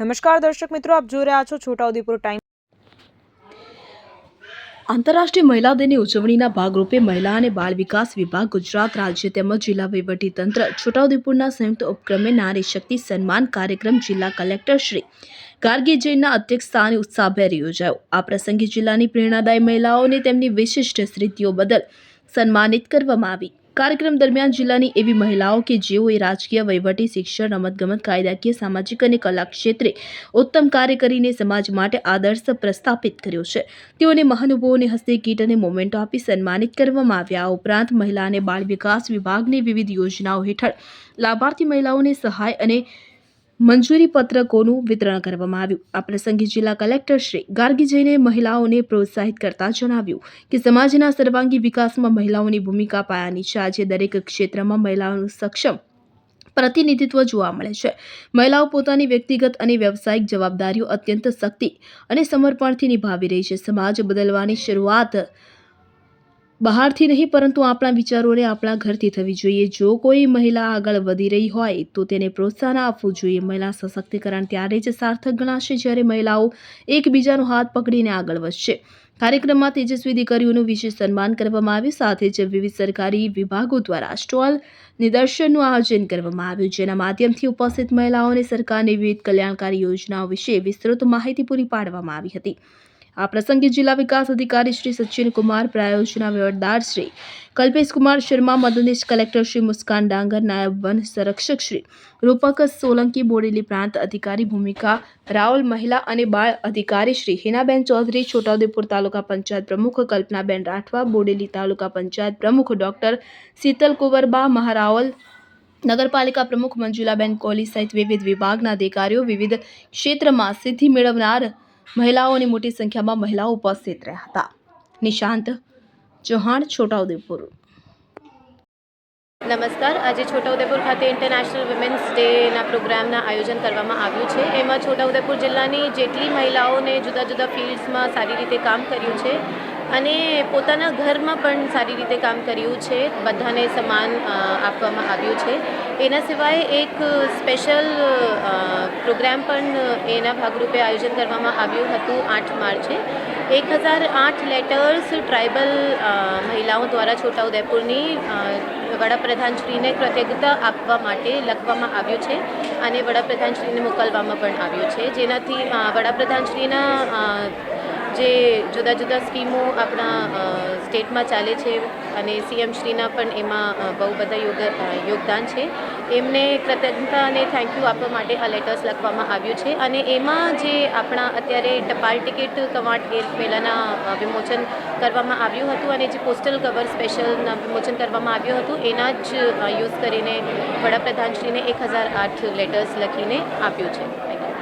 નમસ્કાર દર્શક મિત્રો, આપ જોઈ રહ્યા છો છોટાઉદેપુર ટાઈમ। આંતરરાષ્ટ્રીય મહિલા દિનની ઉજવણીના ભાગરૂપે મહિલા અને બાળ વિકાસ વિભાગ, ગુજરાત રાજ્ય તેમજ જિલ્લા વહીવટીતંત્ર છોટાઉદેપુરના સંયુક્ત ઉપક્રમે નારી શક્તિ સન્માન કાર્યક્રમ જિલ્લા કલેક્ટર શ્રી ગાર્ગી જૈનના અધ્યક્ષસ્થાને ઉત્સાહભેર યોજાયો। આ પ્રસંગે જિલ્લાની પ્રેરણાદાયી મહિલાઓને તેમની વિશિષ્ટ સિદ્ધિઓ બદલ સન્માનિત કરવામાં આવી। કાર્યક્રમ દરમિયાન જિલ્લાની એવી મહિલાઓ કે જેઓએ રાજકીય, વહીવટી, શિક્ષણ, રમતગમત, કાયદાકીય, સામાજિક અને કલા ક્ષેત્રે ઉત્તમ કાર્ય કરીને સમાજ માટે આદર્શ પ્રસ્થાપિત કર્યો છે, તેઓને મહાનુભાવોને હસ્તે કીટ અને મોમેન્ટો આપી સન્માનિત કરવામાં આવ્યા। આ ઉપરાંત મહિલા અને બાળ વિકાસ વિભાગની વિવિધ યોજનાઓ હેઠળ લાભાર્થી મહિલાઓને સહાય અને મંજૂરી પત્રકોનું વિતરણ કરવામાં આવ્યું। આ પ્રસંગે જિલ્લા કલેક્ટર શ્રી ગાર્ગી જૈને મહિલાઓને પ્રોત્સાહિત કરતા જણાવ્યું કે સમાજના સર્વાંગી વિકાસમાં મહિલાઓની ભૂમિકા પાયાની છે। આજે દરેક ક્ષેત્રમાં મહિલાઓનું સક્ષમ પ્રતિનિધિત્વ જોવા મળે છે। મહિલાઓ પોતાની વ્યક્તિગત અને વ્યવસાયિક જવાબદારીઓ અત્યંત શક્તિ અને સમર્પણથી નિભાવી રહી છે। સમાજ બદલવાની શરૂઆત બહારથી નહીં પરંતુ આપણા વિચારો અને આપણા ઘરથી થવી જોઈએ। જો કોઈ મહિલા આગળ વધી રહી હોય તો તેને પ્રોત્સાહન આપવું જોઈએ। મહિલા સશક્તિકરણ ત્યારે જ સાર્થક ગણાશે જ્યારે મહિલાઓ એકબીજાનો હાથ પકડીને આગળ વધશે। કાર્યક્રમમાં તેજસ્વી દીકરીઓનું વિશેષ સન્માન કરવામાં આવ્યું। સાથે જ વિવિધ સરકારી વિભાગો દ્વારા સ્ટોલ નિદર્શનનું આયોજન કરવામાં આવ્યું, જેના માધ્યમથી ઉપસ્થિત મહિલાઓને સરકારની વિવિધ કલ્યાણકારી યોજનાઓ વિશે વિસ્તૃત માહિતી પૂરી પાડવામાં આવી હતી। આ પ્રસંગે જિલ્લા વિકાસ અધિકારી શ્રી સચિન કુમાર, પ્રાયોજના વહીવટદાર શ્રી કલ્પેશ કુમાર શર્મા, મદદનીશ કલેક્ટર શ્રી મુસ્કાન ડાંગર, નાયબ વન સંરક્ષક શ્રી રૂપક સોલંકી, બોડેલી પ્રાંત અધિકારી ભૂમિકા રાવલ, મહિલા અને બાળ અધિકારી શ્રી હિનાબેન ચૌધરી, છોટાઉદેપુર તાલુકા પંચાયત પ્રમુખ કલ્પનાબેન રાઠવા, બોડેલી તાલુકા પંચાયત પ્રમુખ ડોક્ટર શીતલ કુંવરબા મહારાવલ, નગરપાલિકા પ્રમુખ મંજુલાબેન કોહલી સહિત વિવિધ વિભાગના અધિકારીઓ, વિવિધ ક્ષેત્રમાં સિદ્ધિ મેળવનાર મહિલાઓની મોટી સંખ્યામાં મહિલાઓ ઉપસ્થિત રહ્યા હતા। નિશાંત ચૌહાણ, છોટાઉદેપુર। નમસ્કાર। આજે છોટાઉદેપુર ખાતે ઇન્ટરનેશનલ વિમેન્સ ડેના પ્રોગ્રામના આયોજન કરવામાં આવ્યું છે। એમાં છોટાઉદેપુર જિલ્લાની જેટલી મહિલાઓને જુદા જુદા ફિલ્ડ્સમાં સારી રીતે કામ કર્યું છે અને પોતાના ઘરમાં પણ સારી રીતે કામ કર્યું છે, બધાને સન્માન આપવામાં આવ્યું છે। એના સિવાય એક સ્પેશિયલ પ્રોગ્રામ પણ એના ભાગરૂપે આયોજન કરવામાં આવ્યું હતું 8 માર્ચે। 1008 લેટર્સ ટ્રાઇબલ મહિલાઓ દ્વારા છોટાઉદેપુરની વડાપ્રધાનશ્રીને કૃતજ્ઞતા આપવા માટે લખવામાં આવ્યું છે અને વડાપ્રધાનશ્રીને મોકલવામાં પણ આવ્યું છે, જેનાથી વડાપ્રધાનશ્રીના જે જુદા જુદા સ્કીમો આપણા સ્ટેટમાં ચાલે છે અને સીએમ શ્રીના પણ એમાં બહુ બધા યોગદાન છે, એમને કૃતજ્ઞતા અને થેન્ક યુ આપવા માટે આ લેટર્સ લખવામાં આવ્યું છે। અને એમાં જે આપણા અત્યારે ટપાલ ટિકિટ કવાંટ એ પહેલાંના વિમોચન કરવામાં આવ્યું હતું અને જે પોસ્ટલ કવર સ્પેશિયલના વિમોચન કરવામાં આવ્યું હતું એના જ યુઝ કરીને વડાપ્રધાનશ્રીને 1008 લેટર્સ લખીને આપ્યું છે। Thank you.